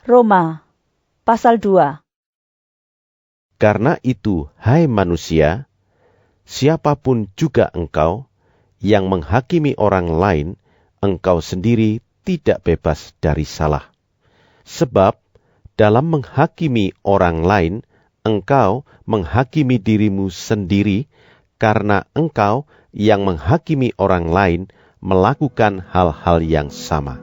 Roma, pasal 2. Karena itu, hai manusia, siapapun juga engkau yang menghakimi orang lain, engkau sendiri tidak bebas dari salah. Sebab dalam menghakimi orang lain, engkau menghakimi dirimu sendiri, karena engkau yang menghakimi orang lain melakukan hal-hal yang sama.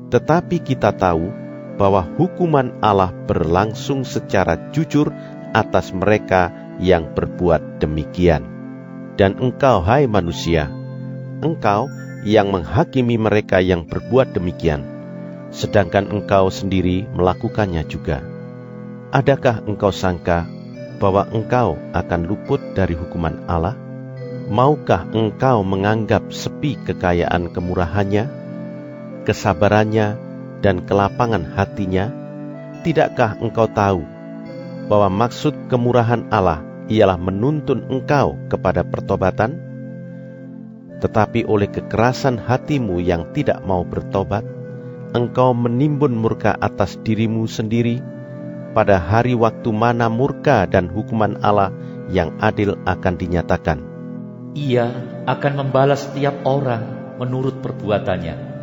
Tetapi kita tahu bahwa hukuman Allah berlangsung secara jujur atas mereka yang berbuat demikian. Dan engkau, hai manusia, engkau yang menghakimi mereka yang berbuat demikian, sedangkan engkau sendiri melakukannya juga. Adakah engkau sangka bahwa engkau akan luput dari hukuman Allah? Maukah engkau menganggap sepi kekayaan kemurahannya, kesabarannya, dan kelapangan hatinya? Tidakkah engkau tahu bahwa maksud kemurahan Allah ialah menuntun engkau kepada pertobatan? Tetapi oleh kekerasan hatimu yang tidak mau bertobat, engkau menimbun murka atas dirimu sendiri, pada hari waktu mana murka dan hukuman Allah yang adil akan dinyatakan. Ia akan membalas setiap orang menurut perbuatannya,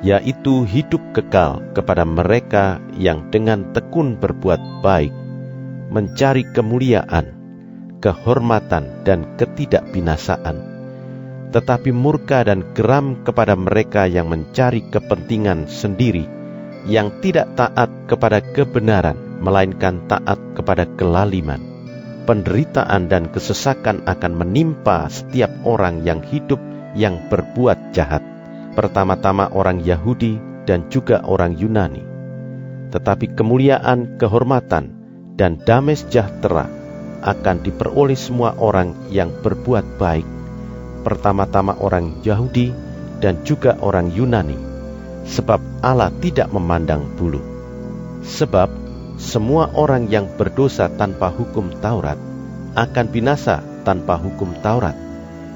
yaitu hidup kekal kepada mereka yang dengan tekun berbuat baik, mencari kemuliaan, kehormatan, dan ketidakbinasaan. Tetapi murka dan geram kepada mereka yang mencari kepentingan sendiri, yang tidak taat kepada kebenaran, melainkan taat kepada kelaliman. Penderitaan dan kesesakan akan menimpa setiap orang yang hidup yang berbuat jahat, pertama-tama orang Yahudi dan juga orang Yunani. Tetapi kemuliaan, kehormatan, dan damai sejahtera akan diperoleh semua orang yang berbuat baik, pertama-tama orang Yahudi dan juga orang Yunani, sebab Allah tidak memandang bulu. Sebab semua orang yang berdosa tanpa hukum Taurat akan binasa tanpa hukum Taurat,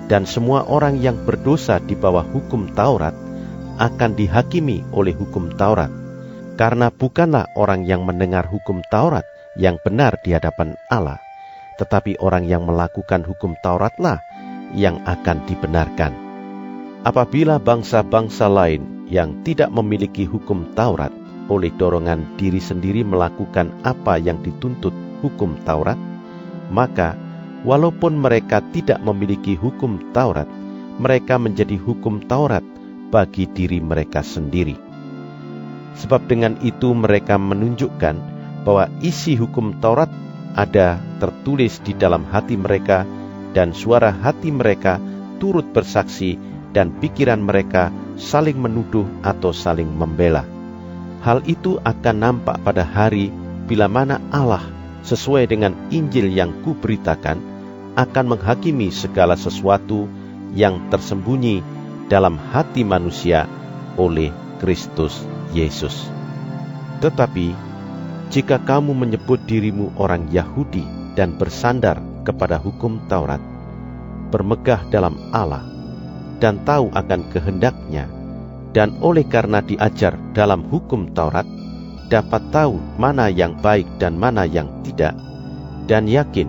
dan semua orang yang berdosa di bawah hukum Taurat akan dihakimi oleh hukum Taurat, karena bukanlah orang yang mendengar hukum Taurat yang benar di hadapan Allah, tetapi orang yang melakukan hukum Tauratlah yang akan dibenarkan. Apabila bangsa-bangsa lain yang tidak memiliki hukum Taurat oleh dorongan diri sendiri melakukan apa yang dituntut hukum Taurat, maka walaupun mereka tidak memiliki hukum Taurat, mereka menjadi hukum Taurat bagi diri mereka sendiri. Sebab dengan itu mereka menunjukkan bahwa isi hukum Taurat ada tertulis di dalam hati mereka, dan suara hati mereka turut bersaksi, dan pikiran mereka saling menuduh atau saling membela. Hal itu akan nampak pada hari bila mana Allah, sesuai dengan Injil yang kuberitakan, akan menghakimi segala sesuatu yang tersembunyi dalam hati manusia oleh Kristus Yesus. Tetapi, jika kamu menyebut dirimu orang Yahudi dan bersandar kepada hukum Taurat, bermegah dalam Allah, dan tahu akan kehendaknya, dan oleh karena diajar dalam hukum Taurat, dapat tahu mana yang baik dan mana yang tidak, dan yakin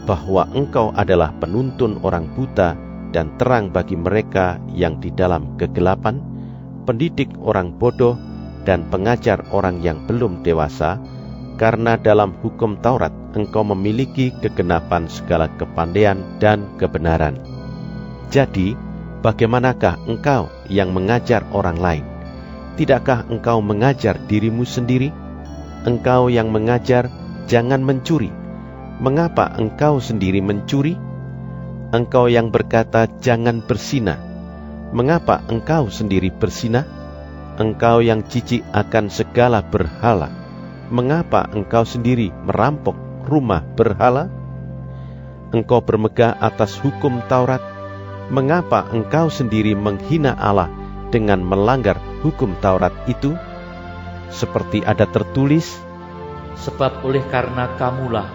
bahwa engkau adalah penuntun orang buta dan terang bagi mereka yang di dalam kegelapan, pendidik orang bodoh dan pengajar orang yang belum dewasa, karena dalam hukum Taurat engkau memiliki kegenapan segala kepandaian dan kebenaran. Jadi, bagaimanakah engkau yang mengajar orang lain? Tidakkah engkau mengajar dirimu sendiri? Engkau yang mengajar, jangan mencuri. Mengapa engkau sendiri mencuri? Engkau yang berkata, jangan berzinah. Mengapa engkau sendiri berzinah? Engkau yang jijik akan segala berhala. Mengapa engkau sendiri merampok rumah berhala? Engkau bermegah atas hukum Taurat. Mengapa engkau sendiri menghina Allah dengan melanggar hukum Taurat itu? Seperti ada tertulis, sebab oleh karena kamulah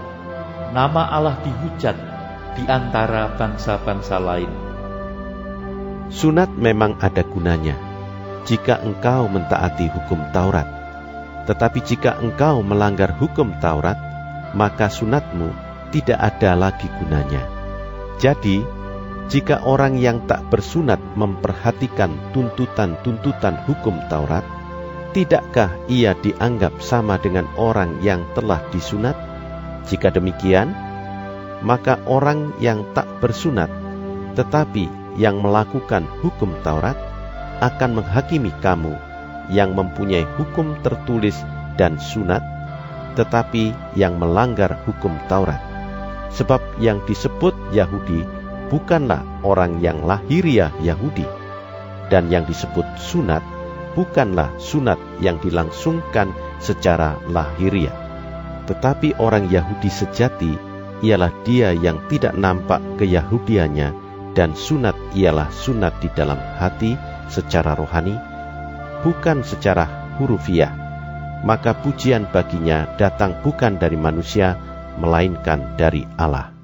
nama Allah dihujat di antara bangsa-bangsa lain. Sunat memang ada gunanya jika engkau mentaati hukum Taurat, Tetapi jika engkau melanggar hukum Taurat, maka sunatmu tidak ada lagi gunanya. Jadi, jika orang yang tak bersunat memperhatikan tuntutan-tuntutan hukum Taurat, tidakkah ia dianggap sama dengan orang yang telah disunat? Jika demikian, maka orang yang tak bersunat, tetapi yang melakukan hukum Taurat, akan menghakimi kamu yang mempunyai hukum tertulis dan sunat, tetapi yang melanggar hukum Taurat. Sebab yang disebut Yahudi bukanlah orang yang lahiriah Yahudi, dan yang disebut sunat bukanlah sunat yang dilangsungkan secara lahiriah. Tetapi orang Yahudi sejati ialah dia yang tidak nampak keyahudiannya, dan sunat ialah sunat di dalam hati secara rohani, bukan secara hurufiah. Maka pujian baginya datang bukan dari manusia, melainkan dari Allah.